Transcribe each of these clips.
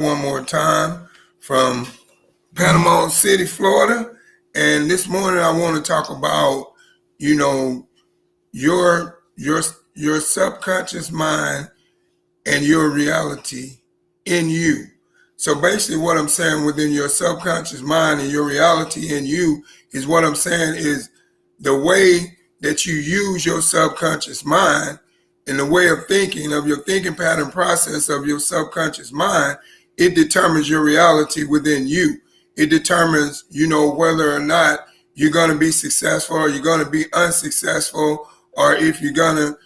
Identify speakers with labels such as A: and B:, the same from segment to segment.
A: one more time from Panama City, Florida. And this morning I want to talk about, you know, your your your subconscious mind and your reality in you. So basically what I'm saying within your subconscious mind and your reality in you is what I'm saying is the way that you use your subconscious mind and the way of your thinking pattern process of your subconscious mind, it determines your reality within you. It determines, whether or not you're going to be successful or you're going to be unsuccessful, or if you're going to,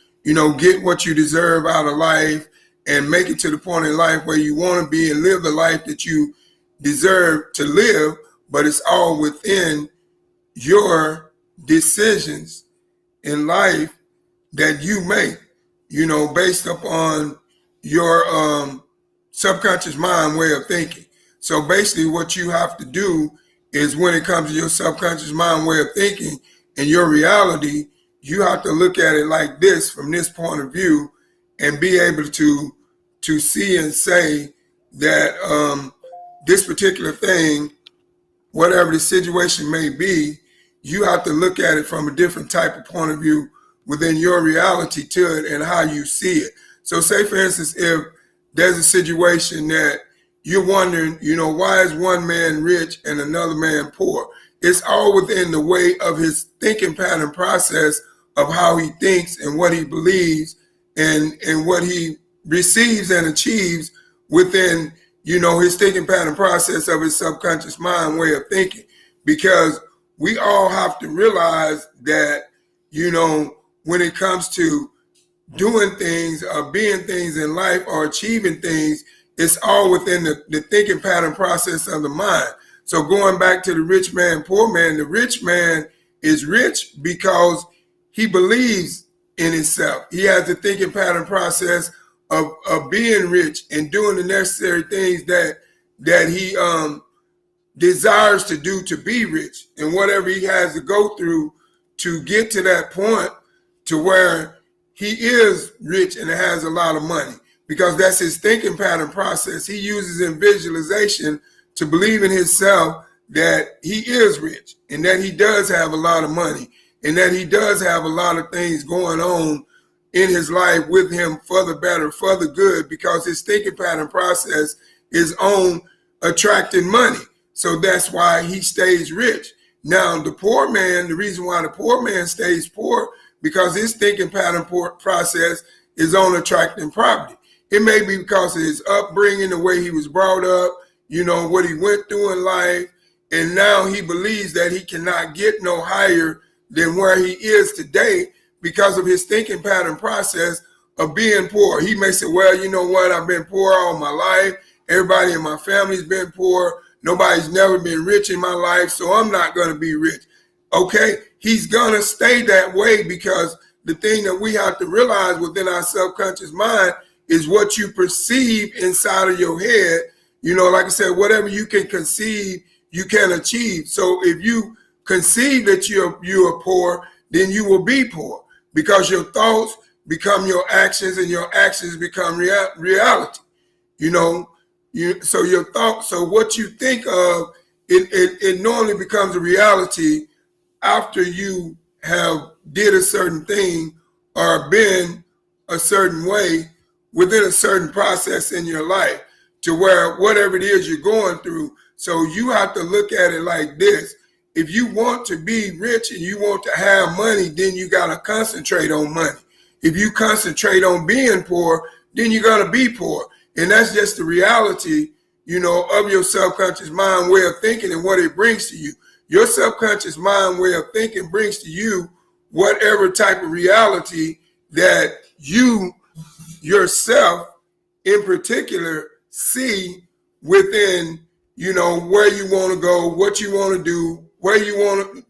A: get what you deserve out of life and make it to the point in life where you want to be and live the life that you deserve to live. But it's all within your decisions in life that you make, based upon your subconscious mind way of thinking. So basically what you have to do is, when it comes to your subconscious mind way of thinking and your reality, you have to look at it like this, from this point of view, and be able to see and say that this particular thing, whatever the situation may be, you have to look at it from a different type of point of view within your reality to it and how you see it. So say, for instance, if there's a situation that you're wondering, why is one man rich and another man poor? It's all within the way of his thinking pattern process of how he thinks and what he believes and what he receives and achieves within, his thinking pattern process of his subconscious mind way of thinking. Because we all have to realize that, when it comes to doing things or being things in life or achieving things, it's all within the thinking pattern process of the mind. So going back to the rich man, poor man, the rich man is rich because he believes in himself. He has the thinking pattern process of being rich and doing the necessary things that he desires to do to be rich, and whatever he has to go through to get to that point to where he is rich and has a lot of money, because that's his thinking pattern process. He uses in visualization to believe in himself that he is rich and that he does have a lot of money and that he does have a lot of things going on in his life with him for the better, for the good, because his thinking pattern process is on attracting money. So that's why he stays rich. Now, the poor man, the reason why the poor man stays poor, because his thinking pattern process is on attracting poverty. It may be because of his upbringing, the way he was brought up, what he went through in life. And now he believes that he cannot get no higher than where he is today because of his thinking pattern process of being poor. He may say, well, you know what? I've been poor all my life. Everybody in my family's been poor. Nobody's never been rich in my life, so I'm not going to be rich. Okay, he's going to stay that way, because the thing that we have to realize within our subconscious mind is what you perceive inside of your head. Like I said, whatever you can conceive, you can achieve. So if you conceive that you are poor, then you will be poor, because your thoughts become your actions and your actions become reality. So your thoughts, so what you think of, it normally becomes a reality after you have did a certain thing or been a certain way within a certain process in your life, to where whatever it is you're going through. So you have to look at it like this. If you want to be rich and you want to have money, then you got to concentrate on money. If you concentrate on being poor, then you're going to be poor. And that's just the reality, of your subconscious mind way of thinking and what it brings to you. Your subconscious mind way of thinking brings to you whatever type of reality that you yourself in particular see within, where you want to go, what you want to do, what you want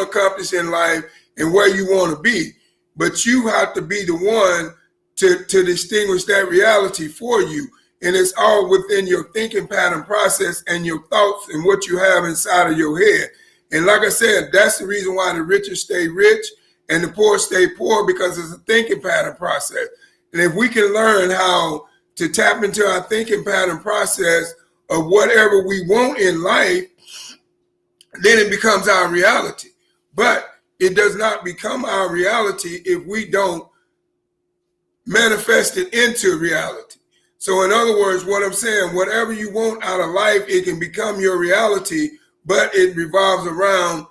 A: to accomplish in life, and where you want to be. But you have to be the one to distinguish that reality for you. And it's all within your thinking pattern process and your thoughts and what you have inside of your head. And like I said, that's the reason why the rich stay rich and the poor stay poor, because it's a thinking pattern process. And if we can learn how to tap into our thinking pattern process of whatever we want in life, then it becomes our reality. But it does not become our reality if we don't manifest it into reality. So in other words, what I'm saying, whatever you want out of life, it can become your reality, but it revolves around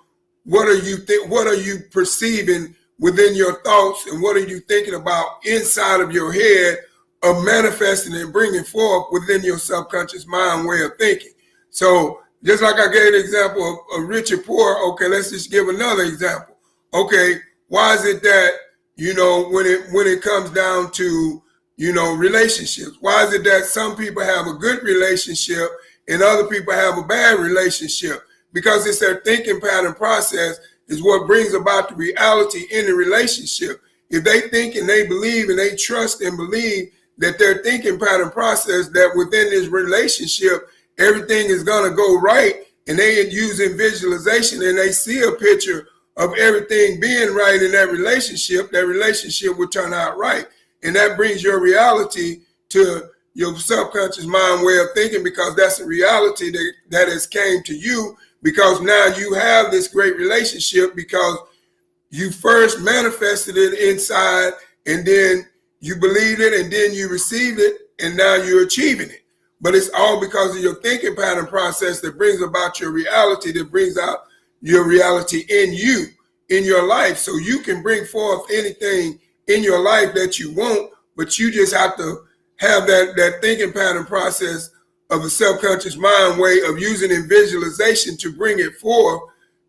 A: what are you perceiving within your thoughts, and what are you thinking about inside of your head of manifesting and bringing forth within your subconscious mind way of thinking. So just like I gave the example of rich and poor, okay, let's just give another example. Okay, why is it that, when it comes down to, relationships, why is it that some people have a good relationship and other people have a bad relationship? Because it's their thinking pattern process is what brings about the reality in the relationship. If they think and they believe and they trust and believe that their thinking pattern process, that within this relationship, everything is going to go right, and they are using visualization and they see a picture of everything being right in that relationship will turn out right. And that brings your reality to your subconscious mind way of thinking, because that's a reality that has came to you, because now you have this great relationship because you first manifested it inside, and then you believed it, and then you received it, and now you're achieving it. But it's all because of your thinking pattern process that brings about your reality, that brings out your reality in you, in your life. So you can bring forth anything in your life that you want, but you just have to have that thinking pattern process of the subconscious mind way of using in visualization to bring it forth,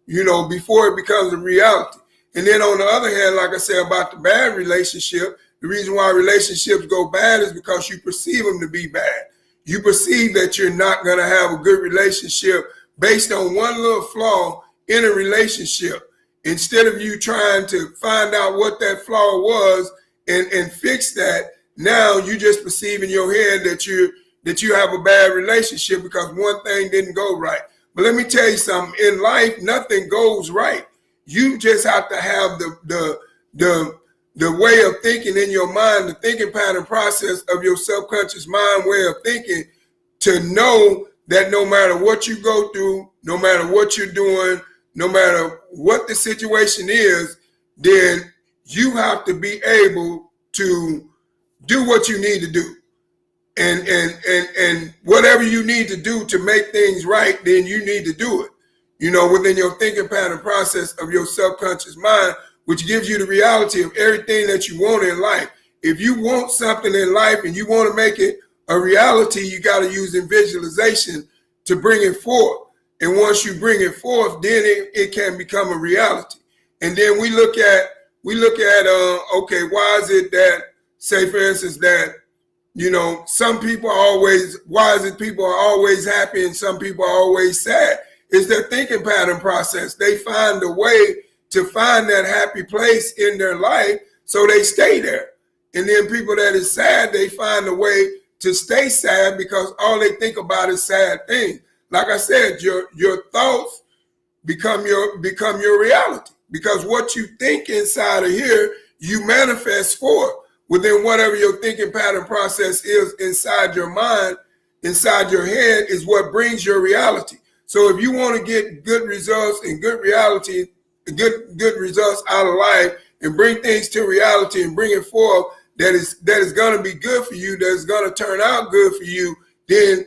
A: before it becomes a reality. And then on the other hand, like I said about the bad relationship, the reason why relationships go bad is because you perceive them to be bad. You perceive that you're not going to have a good relationship based on one little flaw in a relationship. Instead of you trying to find out what that flaw was and fix that, now you just perceive in your head that you have a bad relationship because one thing didn't go right. But let me tell you something. In life, nothing goes right. You just have to have the way of thinking in your mind, the thinking pattern process of your subconscious mind way of thinking, to know that no matter what you go through, no matter what you're doing, no matter what the situation is, then you have to be able to do what you need to do. And whatever you need to do to make things right, then you need to do it, within your thinking pattern process of your subconscious mind, which gives you the reality of everything that you want in life. If you want something in life and you want to make it a reality, you got to use in visualization to bring it forth. And once you bring it forth, then it can become a reality. And then we look at okay, why is it that, say for instance, that some people why is it people are always happy and some people are always sad? It's their thinking pattern process. They find a way to find that happy place in their life, so they stay there. And then people that is sad, they find a way to stay sad because all they think about is sad things. Like I said, your thoughts become your reality, because what you think inside of here, you manifest forth within whatever your thinking pattern process is inside your mind, inside your head, is what brings your reality. So if you want to get good results and good reality, good results out of life, and bring things to reality and bring it forth that is going to be good for you, that is going to turn out good for you, then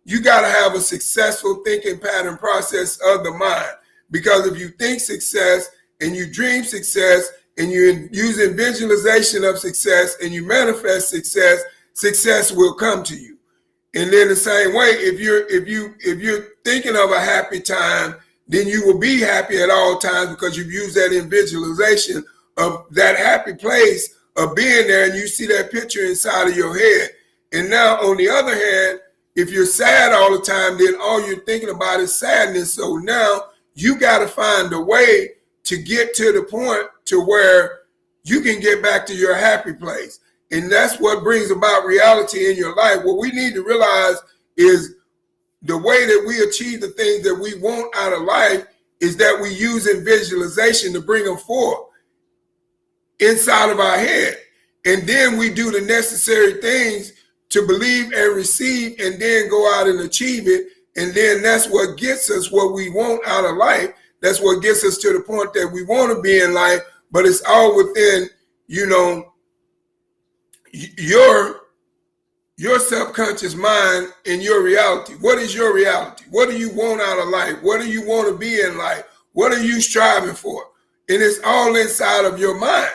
A: you got to have a successful thinking pattern process of the mind. Because if you think success and you dream success and you're using visualization of success and you manifest success, success will come to you. And then the same way, if you're thinking of a happy time, then you will be happy at all times because you've used that in visualization of that happy place of being there, and you see that picture inside of your head. And now on the other hand, if you're sad all the time, then all you're thinking about is sadness. So now you got to find a way to get to the point to where you can get back to your happy place. And that's what brings about reality in your life. What we need to realize is the way that we achieve the things that we want out of life is that we use in visualization to bring them forth inside of our head. And then we do the necessary things to believe and receive and then go out and achieve it. And then that's what gets us what we want out of life. That's what gets us to the point that we want to be in life, but it's all within, you know, your subconscious mind and your reality. What is your reality? What do you want out of life? What do you want to be in life? What are you striving for? And it's all inside of your mind.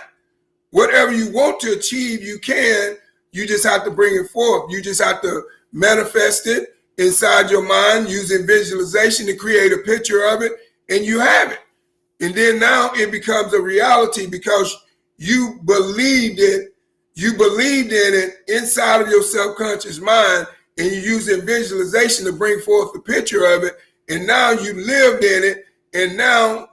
A: Whatever you want to achieve, you can. You just have to bring it forth. You just have to manifest it inside your mind using visualization to create a picture of it, and you have it. And then now it becomes a reality because you believed it. You believed in it inside of your subconscious mind, and you're using visualization to bring forth the picture of it. And now you lived in it. And now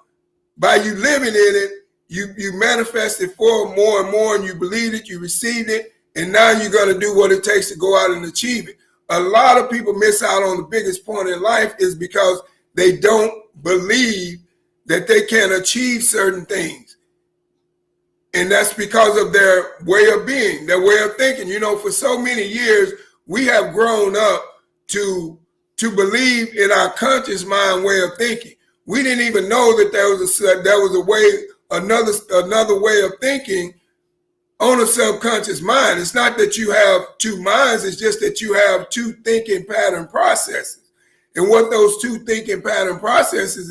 A: by you living in it, you manifest it for more and more, and you believed it, you received it. And now you're going to do what it takes to go out and achieve it. A lot of people miss out on the biggest point in life is because they don't believe that they can achieve certain things. And that's because of their way of being, their way of thinking. You know, for so many years, we have grown up to believe in our conscious mind way of thinking. We didn't even know that there was a way, another way of thinking on a subconscious mind. It's not that you have two minds, it's just that you have two thinking pattern processes. And what those two thinking pattern processes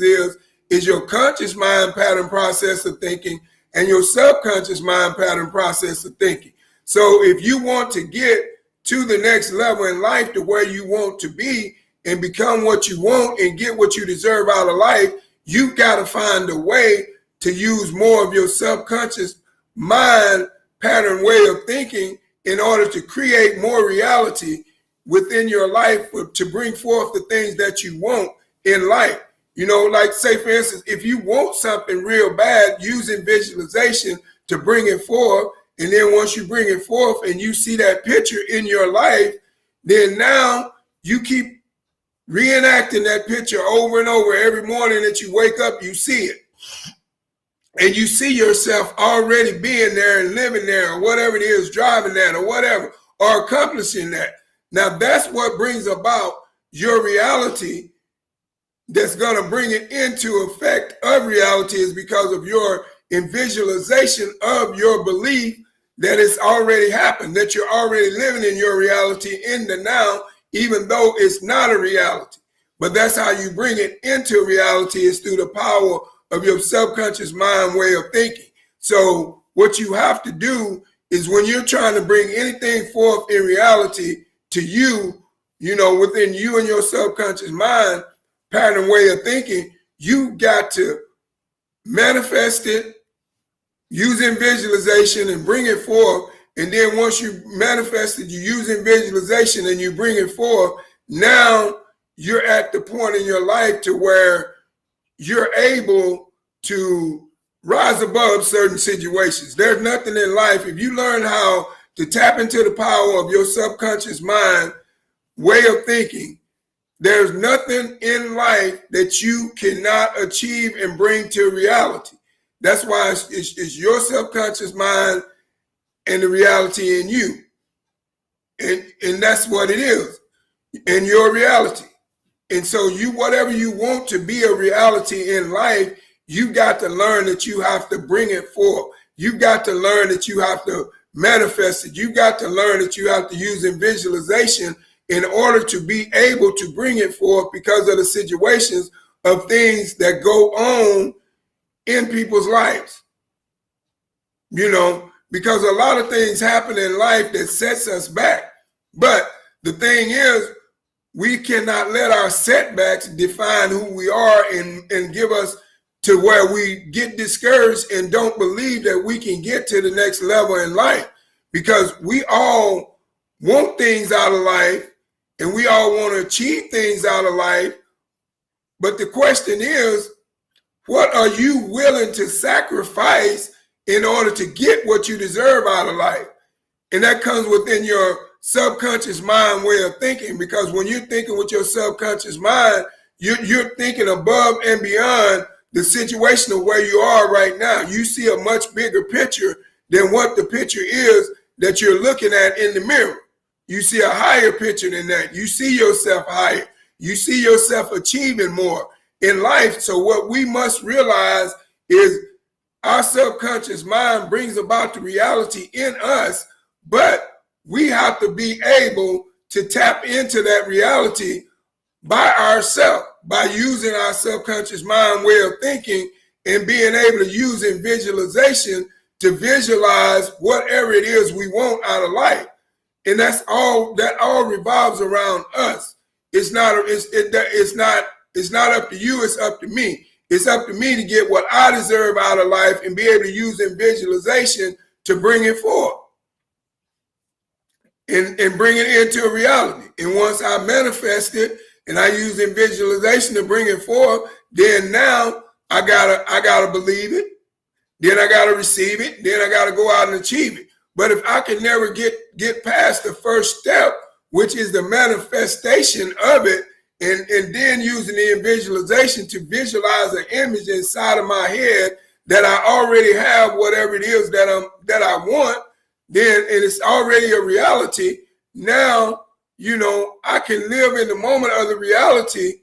A: is your conscious mind pattern process of thinking and your subconscious mind pattern process of thinking. So if you want to get to the next level in life to where you want to be and become what you want and get what you deserve out of life, you've got to find a way to use more of your subconscious mind pattern way of thinking in order to create more reality within your life to bring forth the things that you want in life. You know, like say, for instance, if you want something real bad, using visualization to bring it forth, and then once you bring it forth and you see that picture in your life, then now you keep reenacting that picture over and over. Every morning that you wake up, you see it. And you see yourself already being there and living there, or whatever it is, driving that or whatever, or accomplishing that. Now that's what brings about your reality that's going to bring it into effect of reality, is because of your visualization of your belief that it's already happened, that you're already living in your reality in the now, even though it's not a reality. But that's how you bring it into reality, is through the power of your subconscious mind way of thinking. So what you have to do is when you're trying to bring anything forth in reality to you, you know, within you and your subconscious mind pattern way of thinking, you got to manifest it using visualization and bring it forth. And then once you manifest it, you're using visualization and you bring it forth. Now you're at the point in your life to where you're able to rise above certain situations. There's nothing in life, if you learn how to tap into the power of your subconscious mind way of thinking, there's nothing in life that you cannot achieve and bring to reality. That's why it's your subconscious mind and the reality in you. And that's what it is, in your reality. And so whatever you want to be a reality in life, you got to learn that you have to bring it forth. You got to learn that you have to manifest it. You got to learn that you have to use visualization in order to be able to bring it forth, because of the situations of things that go on in people's lives. You know, because a lot of things happen in life that sets us back. But the thing is, we cannot let our setbacks define who we are and give us to where we get discouraged and don't believe that we can get to the next level in life. Because we all want things out of life and we all want to achieve things out of life. But the question is, what are you willing to sacrifice in order to get what you deserve out of life? And that comes within your subconscious mind way of thinking, because when you're thinking with your subconscious mind, you're thinking above and beyond the situation of where you are right now. You see a much bigger picture than what the picture is that you're looking at in the mirror. you see a higher picture than that. You see yourself higher. You see yourself achieving more in life. So what we must realize is our subconscious mind brings about the reality in us, but we have to be able to tap into that reality by ourselves, by using our subconscious mind way of thinking and being able to use in visualization to visualize whatever it is we want out of life. And that all revolves around us. It's not up to you, it's up to me. It's up to me to get what I deserve out of life and be able to use in visualization to bring it forth and bring it into a reality. And once I manifest it and I use in visualization to bring it forth, then now I gotta believe it. Then I gotta receive it. Then I gotta go out and achieve it. But if I can never get past the first step, which is the manifestation of it, and then using the visualization to visualize an image inside of my head that I already have whatever it is that I want, then and it's already a reality. Now, I can live in the moment of the reality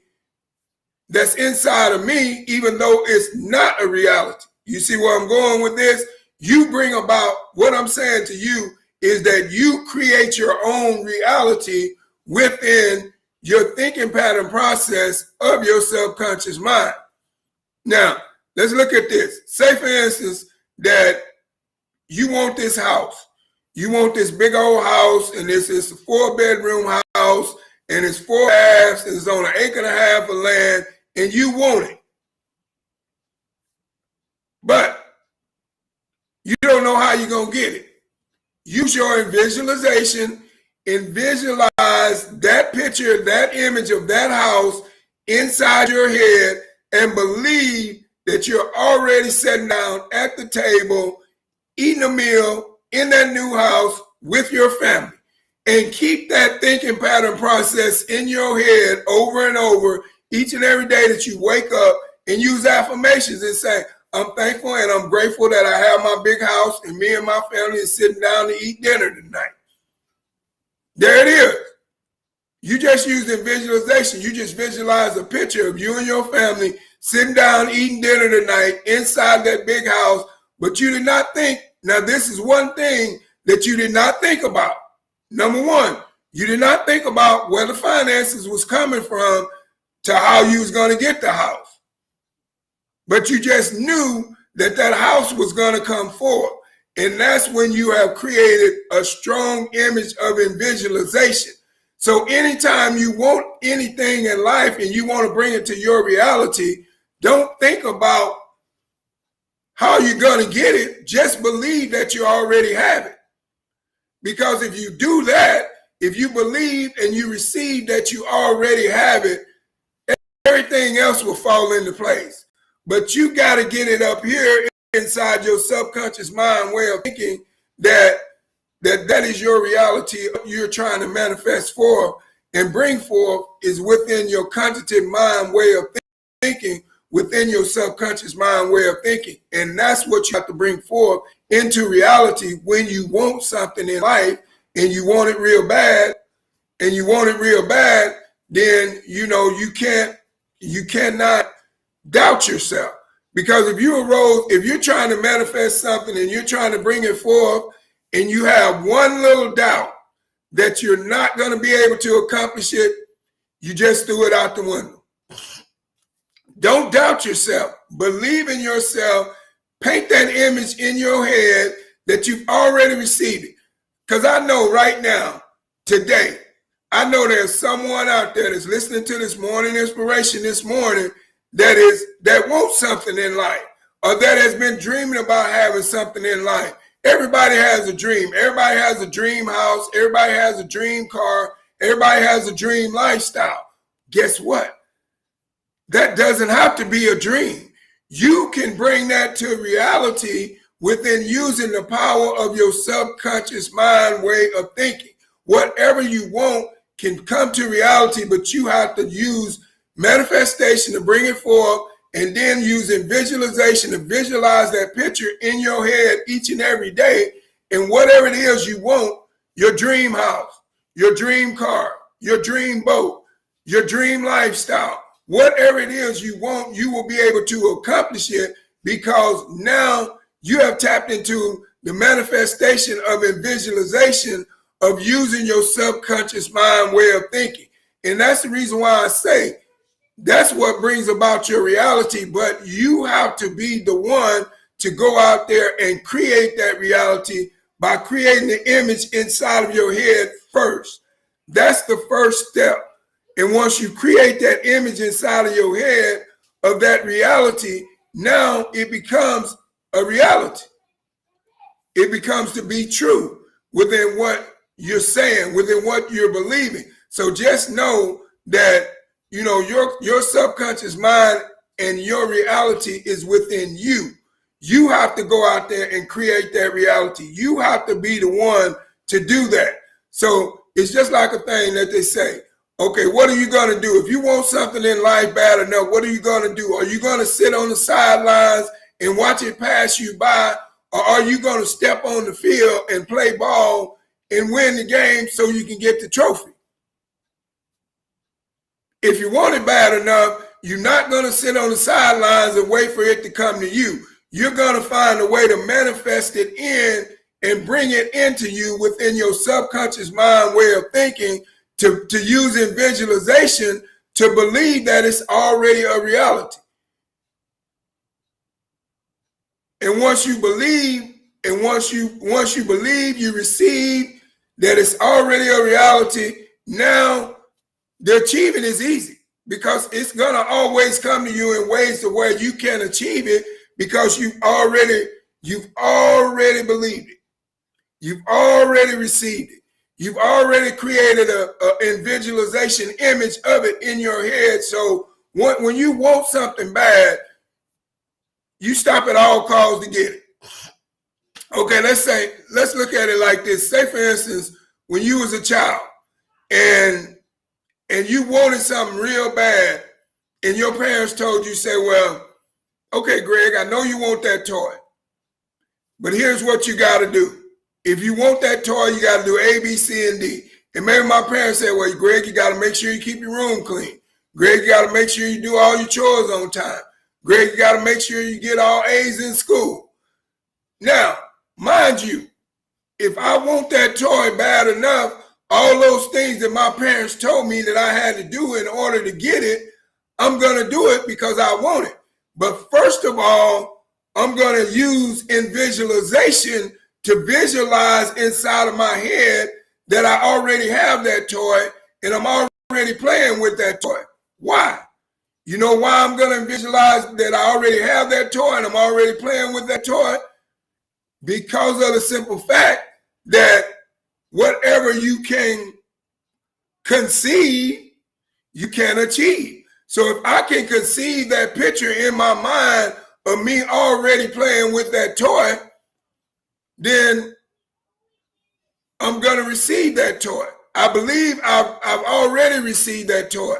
A: that's inside of me, even though it's not a reality. You see where I'm going with this? You bring about, what I'm saying to you is that you create your own reality within your thinking pattern process of your subconscious mind. Now, let's look at this. Say, for instance, that you want this house. You want this big old house, and this is a 4-bedroom house, and it's 4 halves, and it's on 1.5 acres of land, and you want it. But you don't know how you're going to get it. Use your visualization and visualize that picture, that image of that house inside your head, and believe that you're already sitting down at the table, eating a meal in that new house with your family. And keep that thinking pattern process in your head over and over each and every day that you wake up, and use affirmations and say, I'm thankful and I'm grateful that I have my big house and me and my family is sitting down to eat dinner tonight. There it is. You just using visualization. You just visualize a picture of you and your family sitting down eating dinner tonight inside that big house, but you did not think. Now, this is one thing that you did not think about. Number one, you did not think about where the finances was coming from to how you was going to get the house. But you just knew that that house was going to come forth. And that's when you have created a strong image of visualization. So anytime you want anything in life and you want to bring it to your reality, don't think about how you're going to get it. Just believe that you already have it. Because if you do that, if you believe and you receive that you already have it, everything else will fall into place. But you got to get it up here inside your subconscious mind way of thinking that is your reality you're trying to manifest for and bring forth is within your cognitive mind way of thinking, within your subconscious mind way of thinking. And that's what you have to bring forth into reality when you want something in life and you want it real bad, then you cannot doubt yourself. Because if you're trying to manifest something and you're trying to bring it forth and you have one little doubt that you're not going to be able to accomplish it, you just threw it out the window. Don't doubt yourself. Believe in yourself. Paint that image in your head that you've already received it. Because I know right now, today, I know there's someone out there that's listening to this morning inspiration this morning that wants something in life, or that has been dreaming about having something in life. Everybody has a dream. Everybody has a dream house. Everybody has a dream car. Everybody has a dream lifestyle. Guess what? That doesn't have to be a dream. You can bring that to reality within using the power of your subconscious mind way of thinking. Whatever you want can come to reality, but you have to use manifestation to bring it forth, and then using visualization to visualize that picture in your head each and every day. And whatever it is you want, your dream house, your dream car, your dream boat, your dream lifestyle, whatever it is you want, you will be able to accomplish it because now you have tapped into the manifestation of a visualization of using your subconscious mind way of thinking. And that's the reason why I say that's what brings about your reality, but you have to be the one to go out there and create that reality by creating the image inside of your head first. That's the first step. And once you create that image inside of your head of that reality, now it becomes a reality. It becomes to be true within what you're saying, within what you're believing. So just know that, you know, your subconscious mind and your reality is within you. You have to go out there and create that reality. You have to be the one to do that. So it's just like a thing that they say, okay, what are you going to do? If you want something in life bad enough, what are you going to do? Are you going to sit on the sidelines and watch it pass you by? Or are you going to step on the field and play ball and win the game so you can get the trophy? If you want it bad enough, you're not going to sit on the sidelines and wait for it to come to you. You're going to find a way to manifest it in and bring it into you within your subconscious mind way of thinking to using visualization to believe that it's already a reality. And once you believe, and once you believe, you receive that it's already a reality, now the achievement is easy because it's going to always come to you in ways to where you can achieve it because you've already believed it. You've already received it. You've already created a visualization image of it in your head. So when you want something bad, you stop at all costs to get it. Okay, let's look at it like this. Say, for instance, when you was a child and you wanted something real bad and your parents told you, say, well, okay, Greg, I know you want that toy, but here's what you got to do. If you want that toy, you got to do A, B, C, and D. And maybe my parents said, well, Greg, you got to make sure you keep your room clean. Greg, you got to make sure you do all your chores on time. Greg, you got to make sure you get all A's in school. Now, mind you, if I want that toy bad enough, all those things that my parents told me that I had to do in order to get it, I'm going to do it because I want it. But first of all, I'm going to use in visualization to visualize inside of my head that I already have that toy and I'm already playing with that toy. Why? You know why I'm going to visualize that I already have that toy and I'm already playing with that toy? Because of the simple fact that whatever you can conceive, you can achieve. So if I can conceive that picture in my mind of me already playing with that toy, then I'm going to receive that toy. I believe I've already received that toy.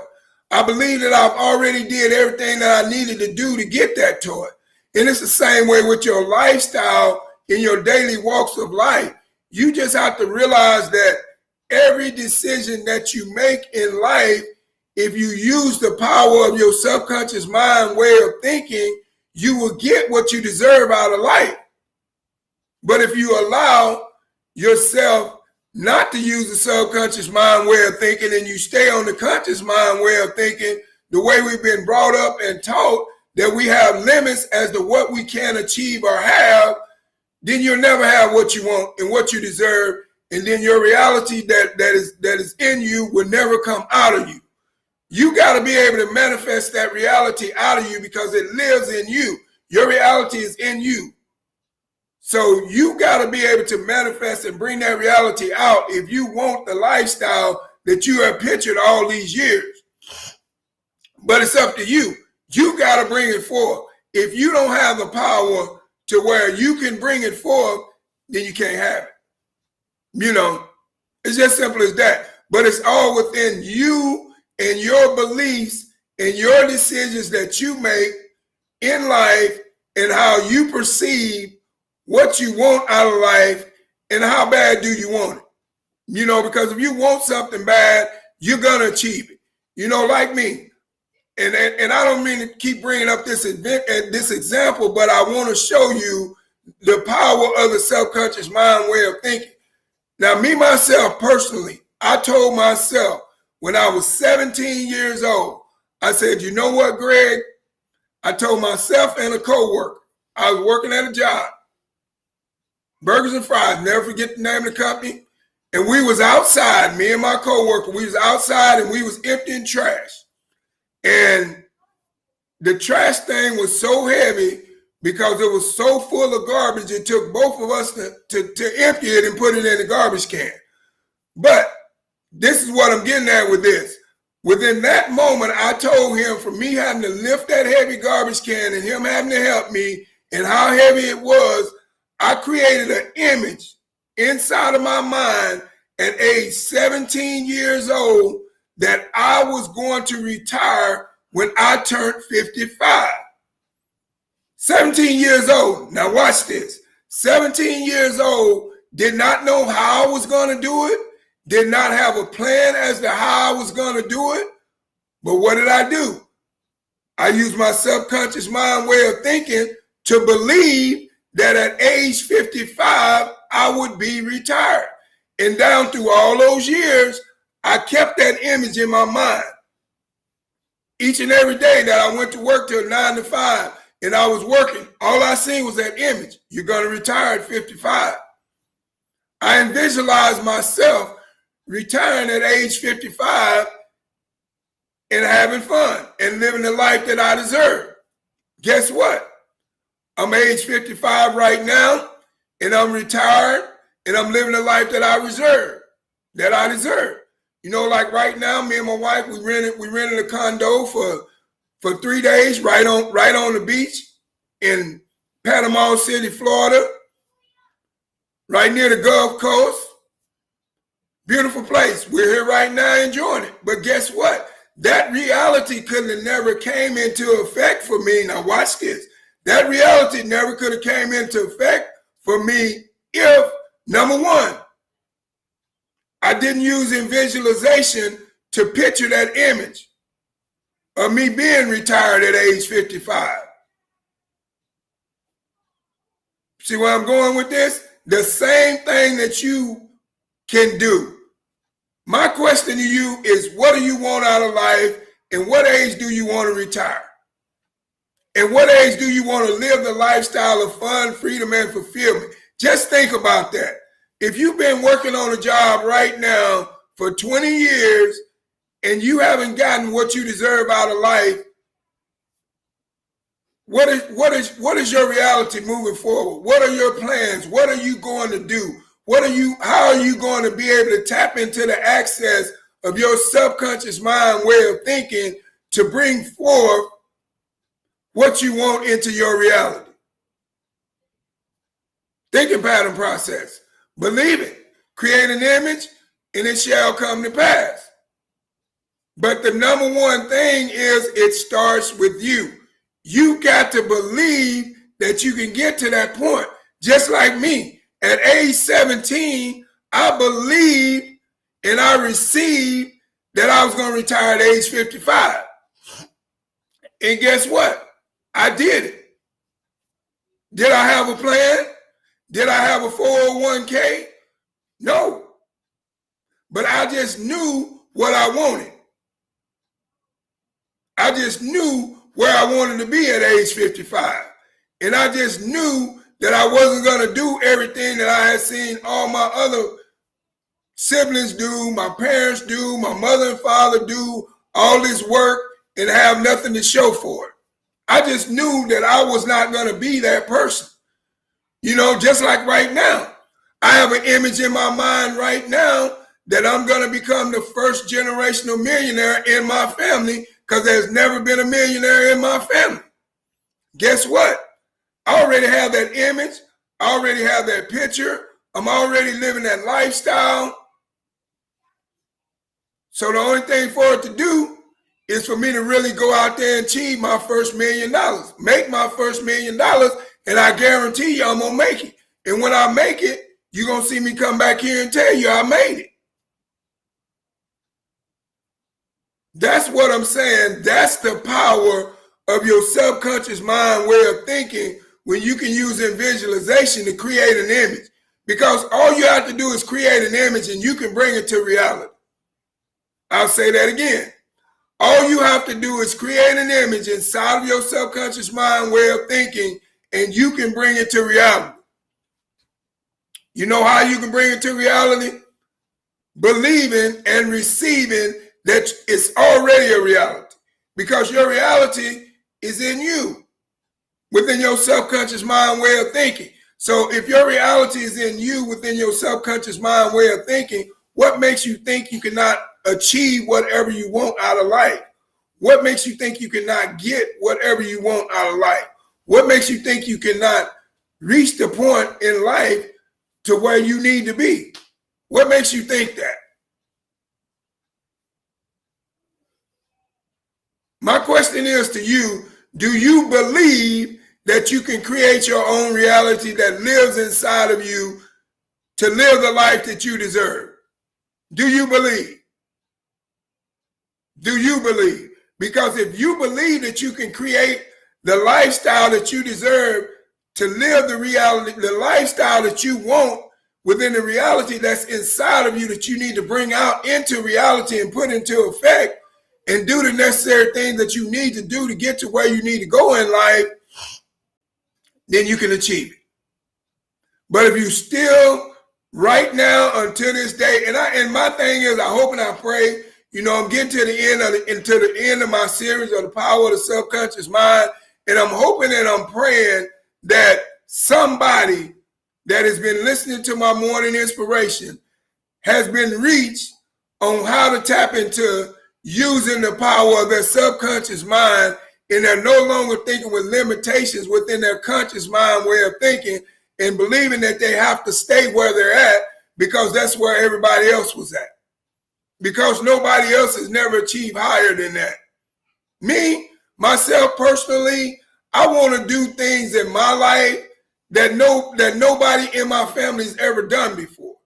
A: I believe that I've already did everything that I needed to do to get that toy. And it's the same way with your lifestyle in your daily walks of life. You just have to realize that every decision that you make in life, if you use the power of your subconscious mind way of thinking, you will get what you deserve out of life. But if you allow yourself not to use the subconscious mind way of thinking and you stay on the conscious mind way of thinking, the way we've been brought up and taught that we have limits as to what we can achieve or have, then you'll never have what you want and what you deserve. And then your reality that is in you will never come out of you. You got to be able to manifest that reality out of you because it lives in you. Your reality is in you. So you got to be able to manifest and bring that reality out if you want the lifestyle that you have pictured all these years. But it's up to you. You got to bring it forth. If you don't have the power to where you can bring it forth, then you can't have it. You know, it's just simple as that. But it's all within you and your beliefs and your decisions that you make in life and how you perceive what you want out of life and how bad do you want it. because if you want something bad, you're going to achieve it. Like me. And I don't mean to keep bringing up this example, but I want to show you the power of the subconscious mind way of thinking. Now, me, myself, personally, I told myself when I was 17 years old, I said, you know what, Greg? I told myself and a coworker, I was working at a job, Burgers and Fries, never forget the name of the company. And we was outside, me and my coworker, we was outside and we was emptying trash. And the trash thing was so heavy because it was so full of garbage, it took both of us to empty it and put it in the garbage can. But this is what I'm getting at with this. Within that moment, I told him, for me having to lift that heavy garbage can and him having to help me and how heavy it was, I created an image inside of my mind at age 17 years old that I was going to retire when I turned 55. 17 years old. Now watch this. 17 years old, did not know how I was going to do it, did not have a plan as to how I was going to do it. But what did I do? I used my subconscious mind way of thinking to believe that at age 55, I would be retired. And down through all those years, I kept that image in my mind. Each and every day that I went to work till 9 to 5 and I was working, all I seen was that image. You're going to retire at 55. I visualized myself retiring at age 55 and having fun and living the life that I deserve. Guess what? I'm age 55 right now and I'm retired and I'm living the life that I deserve. Like right now, me and my wife, we rented a condo for 3 days right on the beach in Panama City, Florida, right near the Gulf Coast. Beautiful place. We're here right now enjoying it. But guess what? That reality could have never came into effect for me. Now watch this. That reality never could have came into effect for me if, number one, I didn't use in visualization to picture that image of me being retired at age 55. See where I'm going with this? The same thing that you can do. My question to you is, what do you want out of life, and what age do you want to retire? And what age do you want to live the lifestyle of fun, freedom, and fulfillment? Just think about that. If you've been working on a job right now for 20 years and you haven't gotten what you deserve out of life, what is your reality moving forward? What are your plans? What are you going to do? How are you going to be able to tap into the access of your subconscious mind way of thinking to bring forth what you want into your reality? Thinking pattern process. Believe it. Create an image and it shall come to pass. But the number one thing is it starts with you. You got to believe that you can get to that point. Just like me. At age 17, I believed and I received that I was going to retire at age 55. And guess what? I did it. Did I have a plan? Did I have a 401k? No. But I just knew what I wanted. I just knew where I wanted to be at age 55. And I just knew that I wasn't going to do everything that I had seen all my other siblings do, my parents do, my mother and father do, all this work and have nothing to show for it. I just knew that I was not going to be that person. Just like right now, I have an image in my mind right now that I'm going to become the first generational millionaire in my family because there's never been a millionaire in my family. Guess what? I already have that image. I already have that picture. I'm already living that lifestyle. So the only thing for it to do is for me to really go out there and achieve my first $1 million, make my first $1 million, and I guarantee you I'm going to make it. And when I make it, you're going to see me come back here and tell you I made it. That's what I'm saying. That's the power of your subconscious mind way of thinking when you can use in visualization to create an image. Because all you have to do is create an image and you can bring it to reality. I'll say that again. All you have to do is create an image inside of your subconscious mind way of thinking and you can bring it to reality. You know how you can bring it to reality? Believing and receiving that it's already a reality, because your reality is in you, within your subconscious mind way of thinking. So if your reality is in you, within your subconscious mind way of thinking, what makes you think you cannot achieve whatever you want out of life? What makes you think you cannot get whatever you want out of life? What makes you think you cannot reach the point in life to where you need to be? What makes you think that? My question is to you, do you believe that you can create your own reality that lives inside of you to live the life that you deserve? Do you believe? Do you believe? Because if you believe that you can create the lifestyle that you deserve to live the reality, the lifestyle that you want within the reality that's inside of you that you need to bring out into reality and put into effect, and do the necessary things that you need to do to get to where you need to go in life, then you can achieve it. But if you still, right now until this day, and my thing is, I hope and I pray, I'm getting to the end of my series of the power of the subconscious mind, and I'm hoping and I'm praying that somebody that has been listening to my morning inspiration has been reached on how to tap into using the power of their subconscious mind, and they're no longer thinking with limitations within their conscious mind way of thinking and believing that they have to stay where they're at because that's where everybody else was at. Because nobody else has never achieved higher than that. Me, myself personally, I want to do things in my life that nobody in my family's ever done before.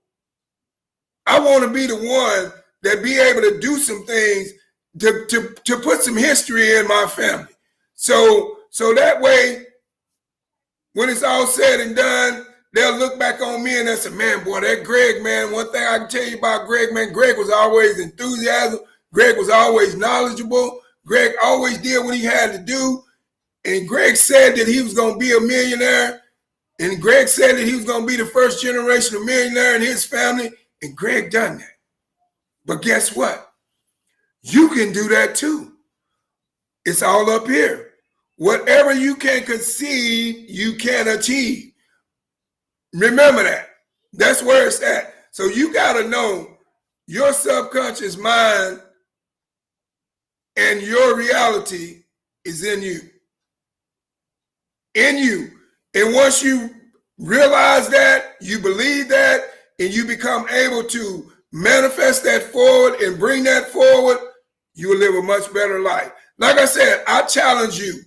A: I want to be the one that be able to do some things to put some history in my family. So that way, when it's all said and done, they'll look back on me and they'll say, man, boy, that Greg, man, one thing I can tell you about Greg, man, Greg was always enthusiastic. Greg was always knowledgeable. Greg always did what he had to do. And Greg said that he was going to be a millionaire. And Greg said that he was going to be the first generation of millionaire in his family. And Greg done that. But guess what? You can do that too. It's all up here. Whatever you can conceive, you can achieve. Remember that. That's where it's at. So you got to know your subconscious mind and your reality is in you. In you. And once you realize that, you believe that, and you become able to manifest that forward and bring that forward, you will live a much better life. Like I said, I challenge you.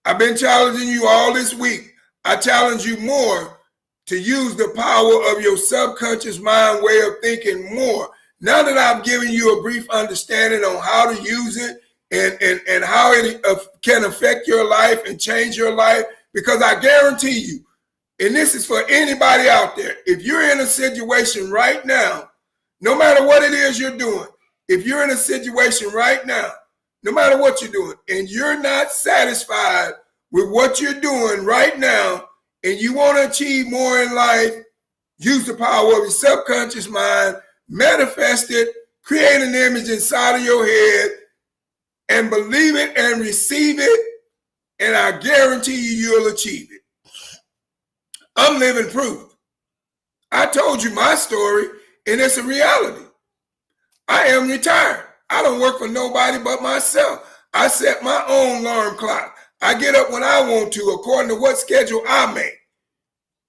A: I've been challenging you all this week. I challenge you more to use the power of your subconscious mind way of thinking more. Now that I've given you a brief understanding on how to use it and how it can affect your life and change your life, because I guarantee you, and this is for anybody out there, if you're in a situation right now, no matter what it is you're doing, if you're in a situation right now, no matter what you're doing, and you're not satisfied with what you're doing right now, and you want to achieve more in life, use the power of your subconscious mind, manifest it, create an image inside of your head, and believe it and receive it, and I guarantee you'll achieve it. I'm living proof. I told you my story, and it's a reality. I am retired. I don't work for nobody but myself. I set my own alarm clock. I get up when I want to, according to what schedule I make,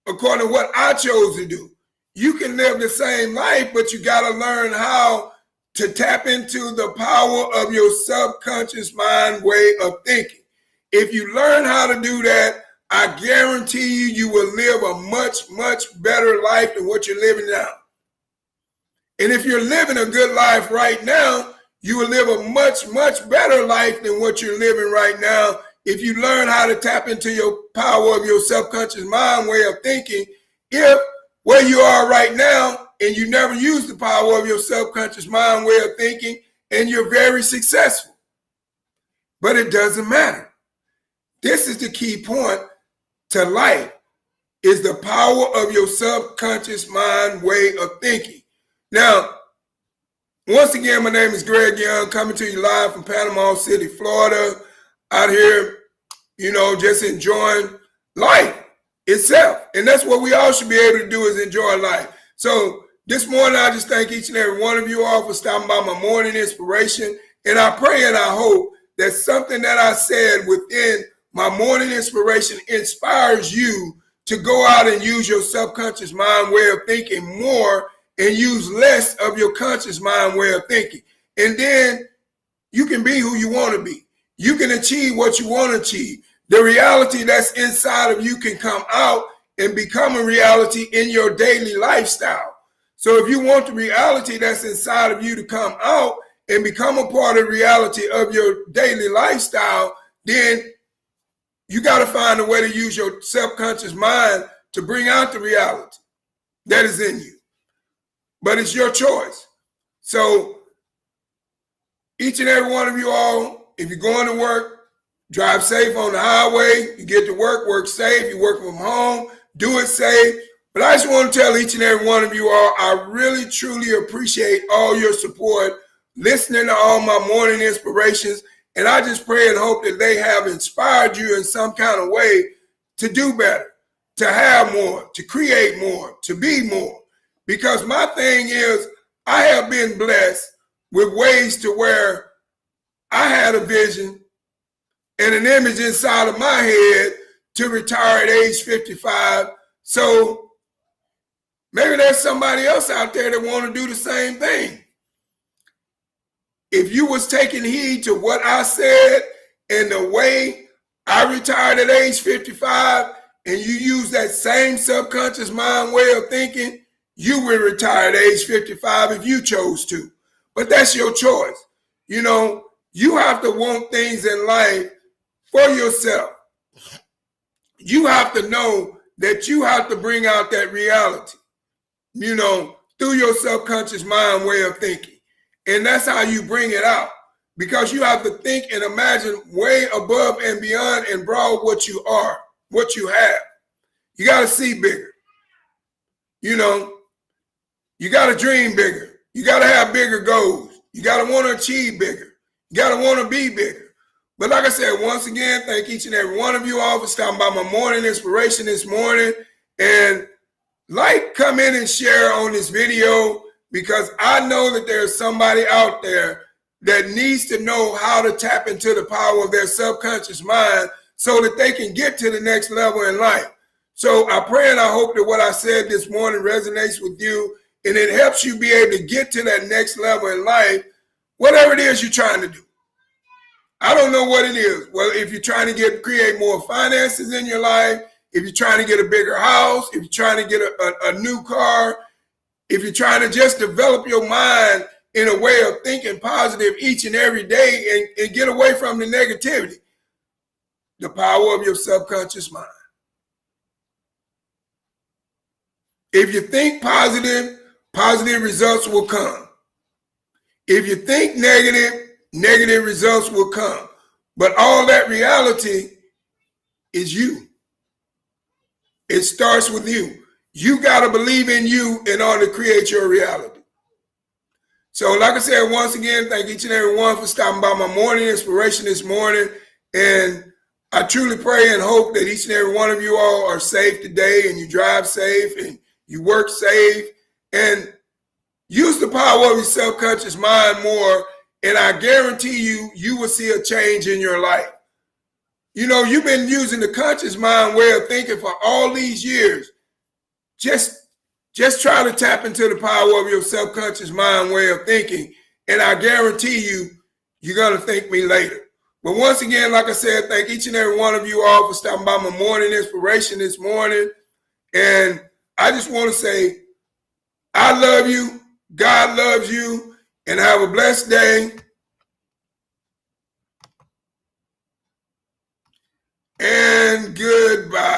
A: according to what I chose to do. You can live the same life, but you got to learn how to tap into the power of your subconscious mind way of thinking. If you learn how to do that, I guarantee you will live a much, much better life than what you're living now. And if you're living a good life right now, You will live a much, much better life than what you're living right now if you learn how to tap into your power of your subconscious mind way of thinking. If where you are right now and you never use the power of your subconscious mind way of thinking and you're very successful. But it doesn't matter. This is the key point to life, is the power of your subconscious mind way of thinking. Now, once again, my name is Greg Young, coming to you live from Panama City, Florida, out here, just enjoying life itself. And that's what we all should be able to do, is enjoy life. So this morning, I just thank each and every one of you all for stopping by my morning inspiration. And I pray and I hope that something that I said within my morning inspiration inspires you to go out and use your subconscious mind way of thinking more and use less of your conscious mind way of thinking. And then you can be who you want to be. You can achieve what you want to achieve. The reality that's inside of you can come out and become a reality in your daily lifestyle. So if you want the reality that's inside of you to come out and become a part of the reality of your daily lifestyle, then you got to find a way to use your subconscious mind to bring out the reality that is in you. But it's your choice. So each and every one of you all, if you're going to work, drive safe on the highway. You get to work safe. You work from home, do it safe. But I just want to tell each and every one of you all, I really, truly appreciate all your support, listening to all my morning inspirations. And I just pray and hope that they have inspired you in some kind of way to do better, to have more, to create more, to be more. Because my thing is, I have been blessed with ways to where I had a vision and an image inside of my head to retire at age 55. So maybe there's somebody else out there that want to do the same thing. If you was taking heed to what I said and the way I retired at age 55, and you use that same subconscious mind way of thinking, you will retire at age 55 if you chose to. But that's your choice. You have to want things in life for yourself. You have to know that you have to bring out that reality, through your subconscious mind way of thinking. And that's how you bring it out, because you have to think and imagine way above and beyond and broad what you are, what you have. You got to see bigger. You got to dream bigger. You got to have bigger goals. You got to want to achieve bigger. You got to want to be bigger. But like I said, once again, thank each and every one of you all for stopping by my morning inspiration this morning. And come in and share on this video, because I know that there's somebody out there that needs to know how to tap into the power of their subconscious mind so that they can get to the next level in life. So I pray and I hope that what I said this morning resonates with you, and it helps you be able to get to that next level in life, whatever it is you're trying to do. I don't know what it is. Well, if you're trying to create more finances in your life, if you're trying to get a bigger house, if you're trying to get a new car, if you're trying to just develop your mind in a way of thinking positive each and every day and get away from the negativity, the power of your subconscious mind. If you think positive, positive results will come. If you think negative, negative results will come. But all that reality is you. It starts with you. You got to believe in you in order to create your reality. So like I said, once again, thank each and every one for stopping by my morning inspiration this morning. And I truly pray and hope that each and every one of you all are safe today, and you drive safe and you work safe, and use the power of your subconscious mind more. And I guarantee you, you will see a change in your life. You've been using the conscious mind way of thinking for all these years. Just try to tap into the power of your subconscious mind way of thinking, and I guarantee you, you're going to thank me later. But once again, like I said, thank each and every one of you all for stopping by my morning inspiration this morning. And I just want to say, I love you, God loves you, and have a blessed day. Goodbye.